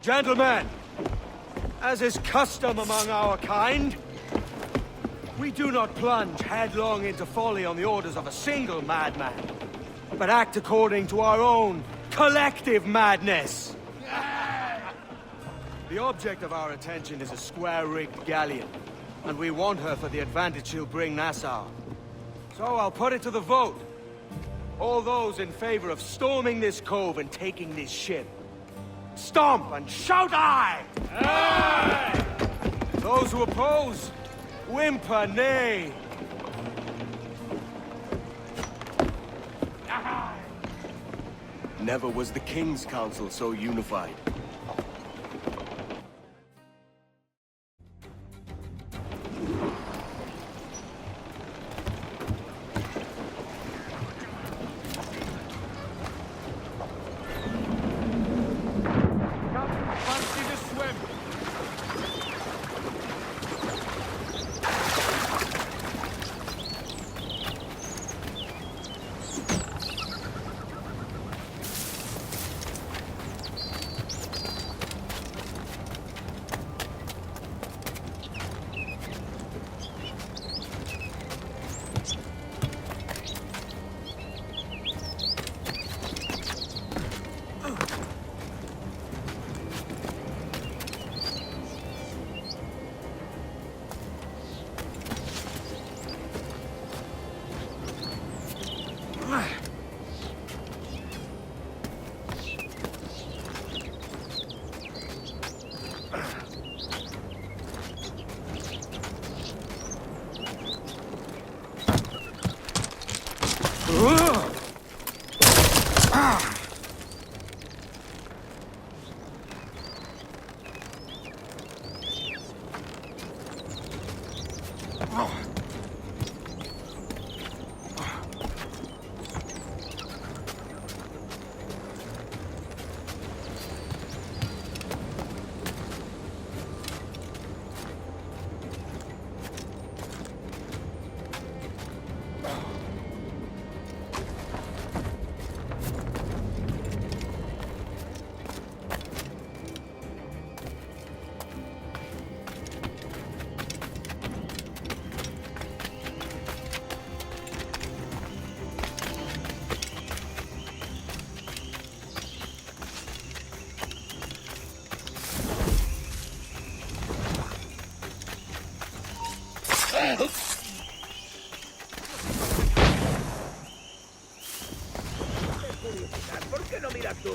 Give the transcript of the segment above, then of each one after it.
Gentlemen, as is custom among our kind, we do not plunge headlong into folly on the orders of a single madman, but act according to our own collective madness. The object of our attention is a square-rigged galleon, and we want her for the advantage she'll bring Nassau. So I'll put it to the vote. All those in favor of storming this cove and taking this ship, stomp and shout aye! Aye! Those who oppose, whimper nay. Never was the King's Council so unified. ¿Por qué no miras tú?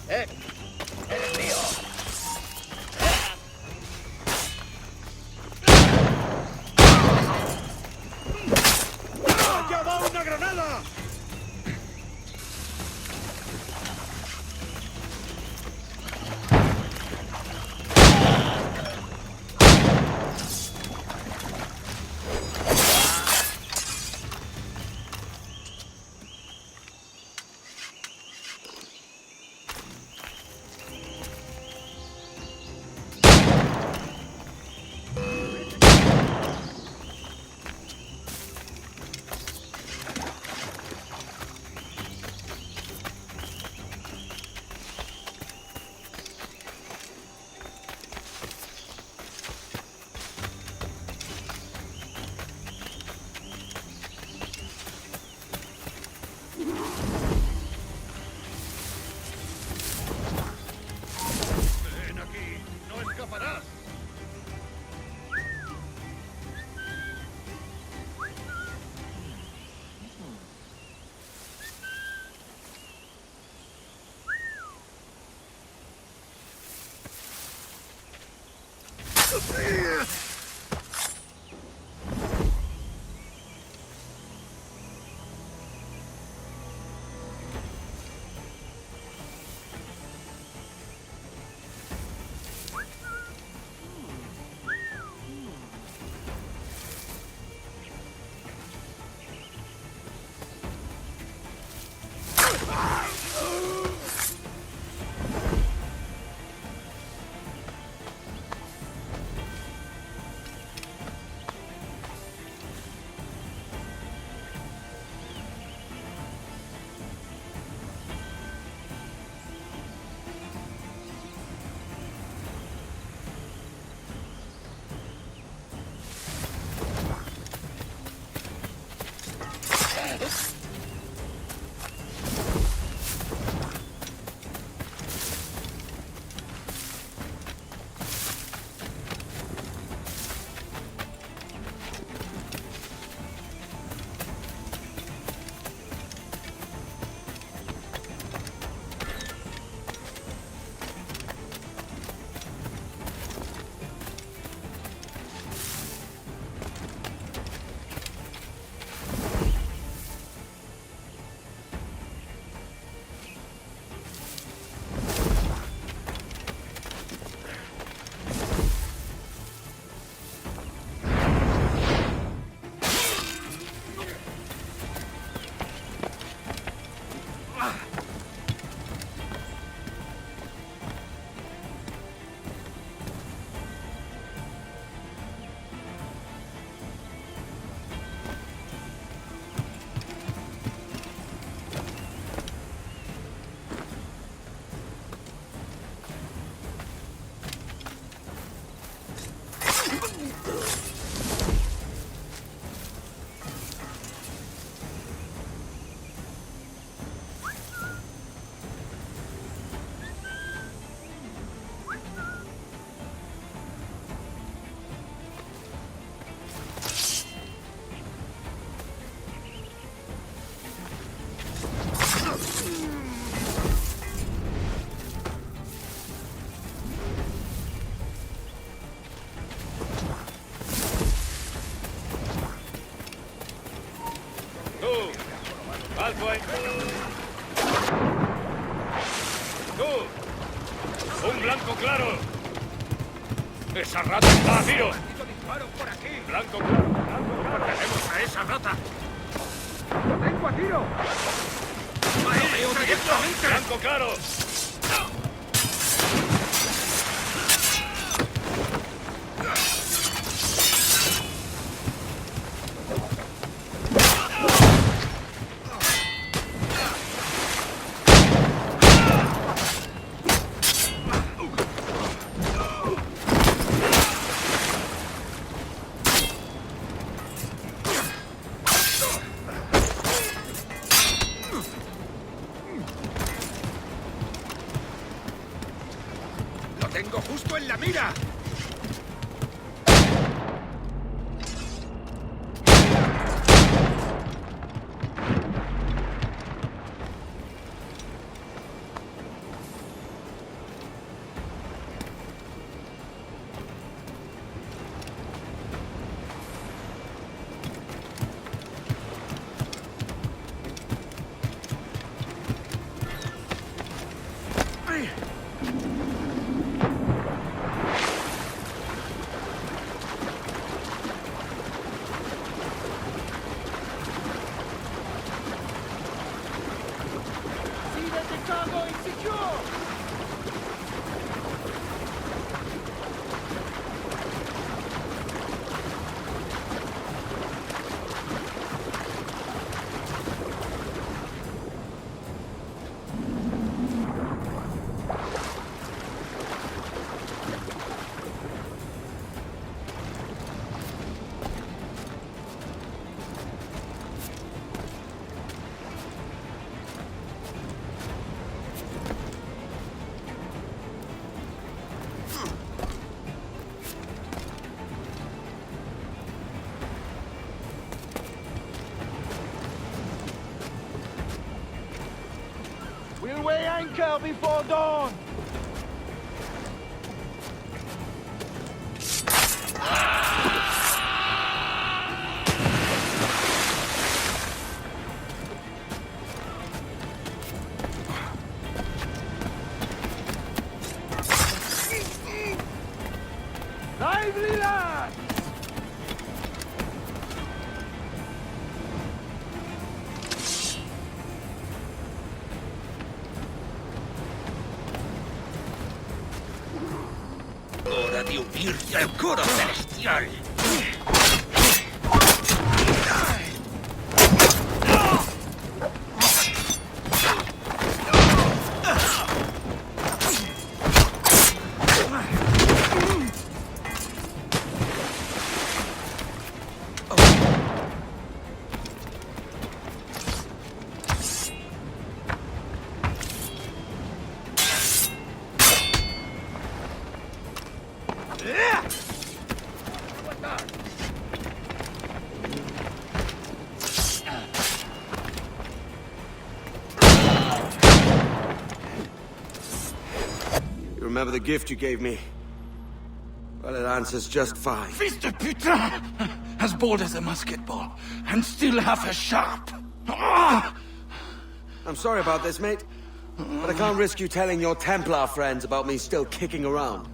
¡Eres mío! ¡Ya va una granada! ¡Ven aquí! ¡No escaparás! ¡Alto ahí! ¡Tú! ¡Un blanco claro! ¡Esa rata está a tiro! ¡Disparo por aquí! ¡Blanco claro! ¡Blanco claro! ¡Tenemos a esa rata! ¡Lo tengo a tiro! ¡Lo veo directamente! ¡Blanco claro! tengo en la mira! We'll weigh anchor before dawn! Lively, lads! ¡Hora de unirse al coro celestial! Remember the gift you gave me? Well, it answers just fine. Fils de putain! As bold as a musket ball, and still half as sharp. Ah! I'm sorry about this, mate. But I can't risk you telling your Templar friends about me still kicking around.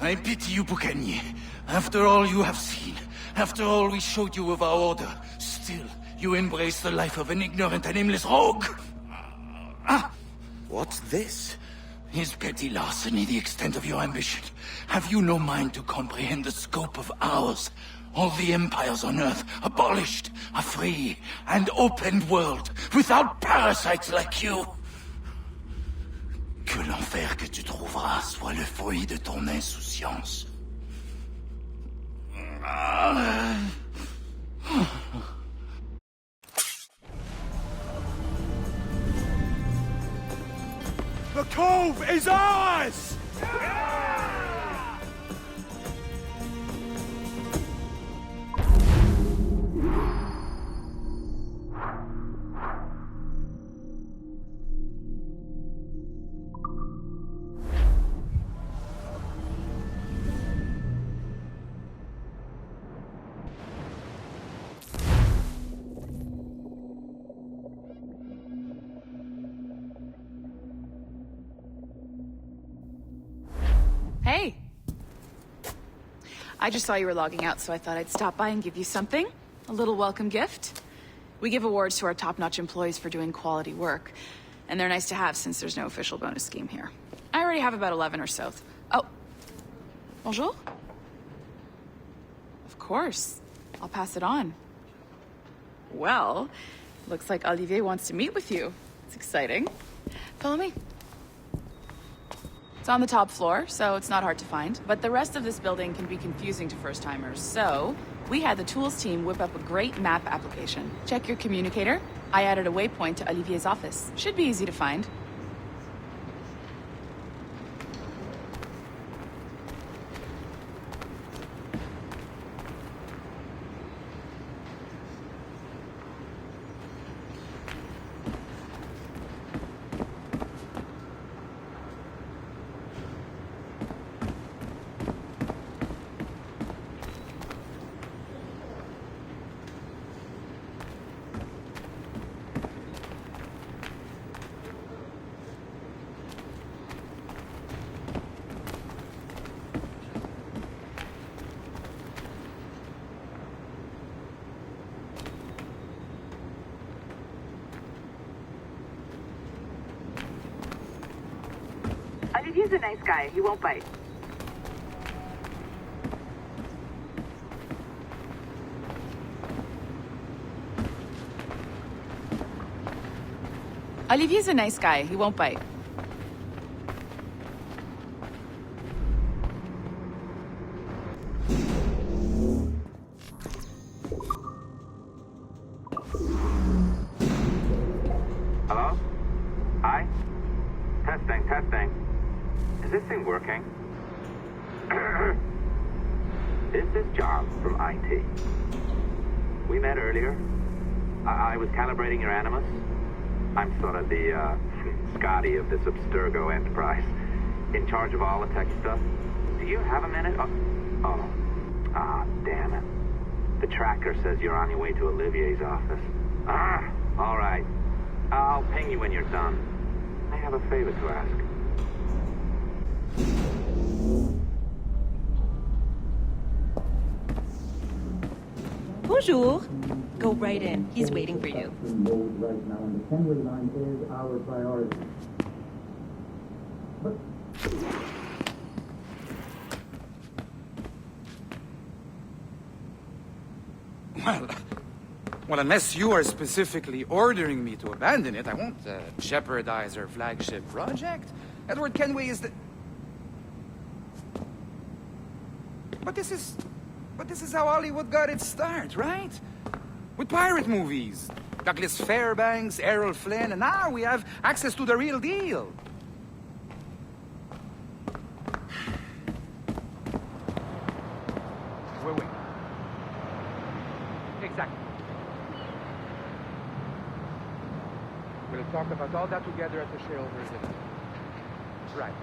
I pity you, Boucanier. After all you have seen, after all we showed you of our order, still you embrace the life of an ignorant and aimless rogue. Ah! What's this? Is petty larceny the extent of your ambition? Have you no mind to comprehend the scope of ours? All the empires on Earth abolished, a free and open world, without parasites like you. Que l'enfer que tu trouveras soit le fruit de ton insouciance. The cove is ours! Hey! I just saw you were logging out, so I thought I'd stop by and give you something. A little welcome gift. We give awards to our top-notch employees for doing quality work, and they're nice to have since there's no official bonus scheme here. I already have about 11 or so. Oh. Bonjour? Of course. I'll pass it on. Well, looks like Olivier wants to meet with you. It's exciting. Follow me. It's on the top floor, so it's not hard to find. But the rest of this building can be confusing to first-timers, so we had the tools team whip up a great map application. Check your communicator. I added a waypoint to Olivier's office. Should be easy to find. Olivier's a nice guy. He won't bite. Olivier's a nice guy. He won't bite. Hello? Hi? Testing, testing. Is this thing working? This is John from IT. We met earlier. I was calibrating your Animus. I'm sort of the, Scotty of this Abstergo enterprise. In charge of all the tech stuff. Do you have a minute? Damn it. The tracker says you're on your way to Olivier's office. All right. I'll ping you when you're done. I have a favor to ask. Bonjour. Go right in. He's waiting for you. Right now, and the assembly line is our priority. But Well, unless you are specifically ordering me to abandon it, I won't jeopardize our flagship project. Edward Kenway is the... But this is how Hollywood got its start, right? With pirate movies. Douglas Fairbanks, Errol Flynn, and now we have access to the real deal. Wait. Exactly. We'll talk about all that together at the shareholders dinner. Right.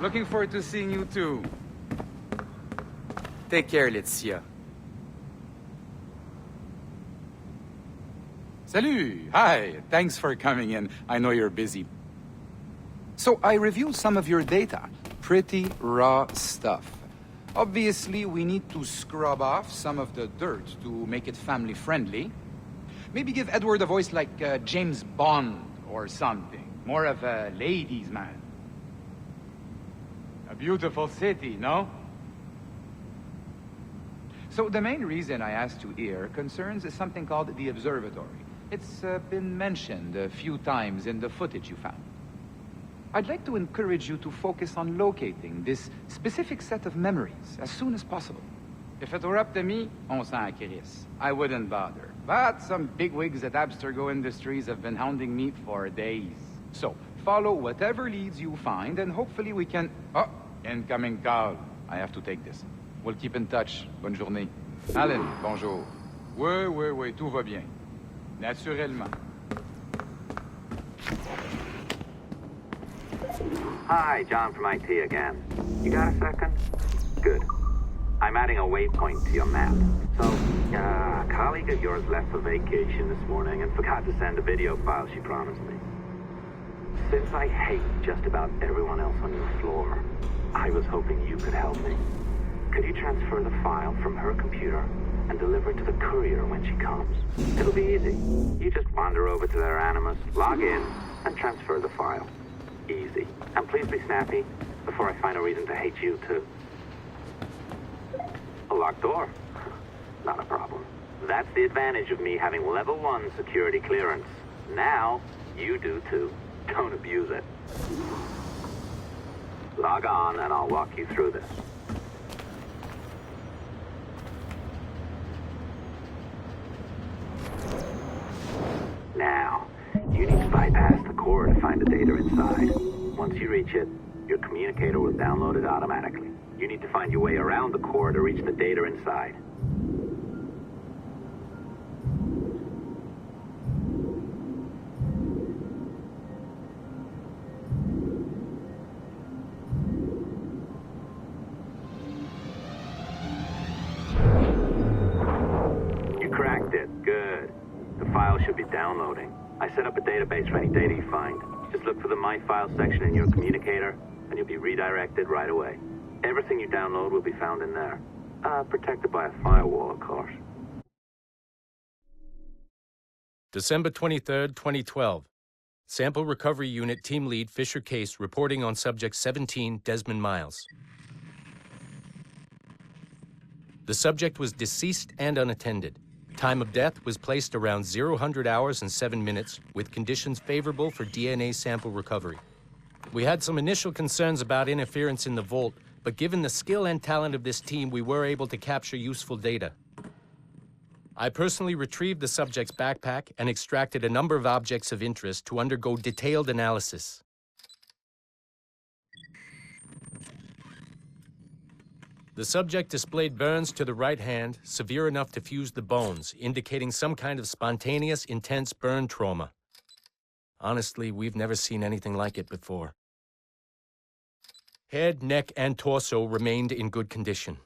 Looking forward to seeing you too. Take care, Laetitia. Salut! Hi! Thanks for coming in. I know you're busy. So I reviewed some of your data. Pretty raw stuff. Obviously, we need to scrub off some of the dirt to make it family-friendly. Maybe give Edward a voice like James Bond or something. More of a ladies' man. A beautiful city, no? So the main reason I asked you here concerns something called the observatory. It's been mentioned a few times in the footage you found. I'd like to encourage you to focus on locating this specific set of memories as soon as possible. If it were up to me, on s'en crisse. I wouldn't bother. But some bigwigs at Abstergo Industries have been hounding me for days. So, follow whatever leads you find, and hopefully we can... Oh, incoming call. I have to take this. We'll keep in touch. Bonne journée. Alan, bonjour. Oui, tout va bien. Naturellement. Hi, John from IT again. You got a second? Good. I'm adding a waypoint to your map. So, a colleague of yours left for vacation this morning and forgot to send a video file she promised me. Since I hate just about everyone else on your floor, I was hoping you could help me. Could you transfer the file from her computer and deliver it to the courier when she comes? It'll be easy. You just wander over to their Animus, log in, and transfer the file. Easy. And please be snappy before I find a reason to hate you, too. A locked door? Not a problem. That's the advantage of me having level 1 security clearance. Now, you do, too. Don't abuse it. Log on, and I'll walk you through this. Now, you need to bypass the core to find the data inside. Once you reach it, your communicator will download it automatically. You need to find your way around the core to reach the data inside. You cracked it. Good. The file should be downloading. I set up a database for any data you find. Just look for the My Files section in your communicator, and you'll be redirected right away. Everything you download will be found in there. Protected by a firewall, of course. December 23rd, 2012. Sample Recovery Unit Team Lead Fisher Case reporting on Subject 17, Desmond Miles. The subject was deceased and unattended. Time of death was placed around 00 hours and 7 minutes, with conditions favorable for DNA sample recovery. We had some initial concerns about interference in the vault, but given the skill and talent of this team, we were able to capture useful data. I personally retrieved the subject's backpack and extracted a number of objects of interest to undergo detailed analysis. The subject displayed burns to the right hand, severe enough to fuse the bones, indicating some kind of spontaneous, intense burn trauma. Honestly, we've never seen anything like it before. Head, neck, and torso remained in good condition.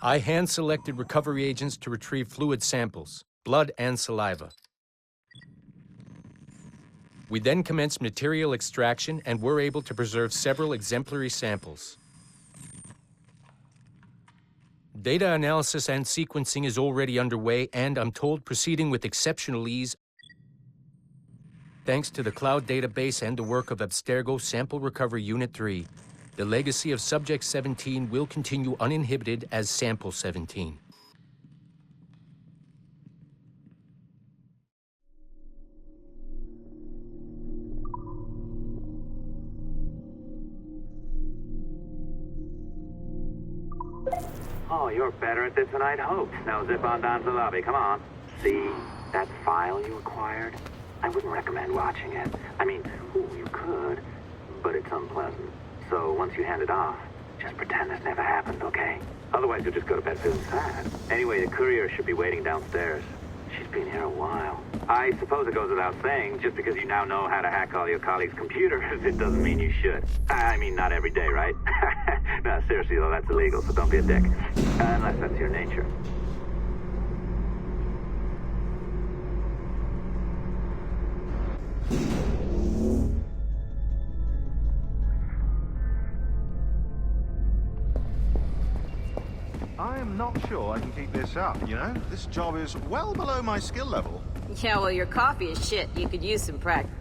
I hand-selected recovery agents to retrieve fluid samples, blood and saliva. We then commenced material extraction and were able to preserve several exemplary samples. Data analysis and sequencing is already underway, and I'm told proceeding with exceptional ease thanks to the cloud database and the work of Abstergo Sample Recovery Unit 3. The legacy of Subject 17 will continue uninhibited as Sample 17. Oh, you're better at this than I'd hoped. Now zip on down to the lobby, come on. See, that file you acquired? I wouldn't recommend watching it. I mean, you could, but it's unpleasant. So once you hand it off, just pretend this never happened, okay? Otherwise you'll just go to bed feeling sad. Anyway, the courier should be waiting downstairs. She's been here a while. I suppose it goes without saying, just because you now know how to hack all your colleagues' computers, it doesn't mean you should. I mean, not every day, right? No, seriously though, that's illegal, so don't be a dick. Unless that's your nature. I am not sure I can keep this up, you know? This job is well below my skill level. Yeah, well, your coffee is shit. You could use some practice.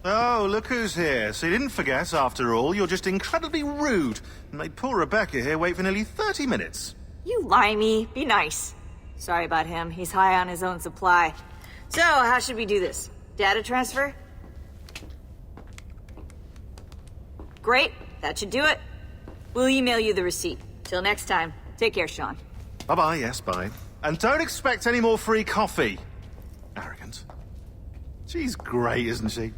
Oh, look who's here. So you didn't forget, after all, you're just incredibly rude and made poor Rebecca here wait for nearly 30 minutes. You limey. Be nice. Sorry about him. He's high on his own supply. So, how should we do this? Data transfer? Great. That should do it. We'll email you the receipt. Till next time. Take care, Sean. Bye-bye, yes, bye. And don't expect any more free coffee. Arrogant. She's great, isn't she?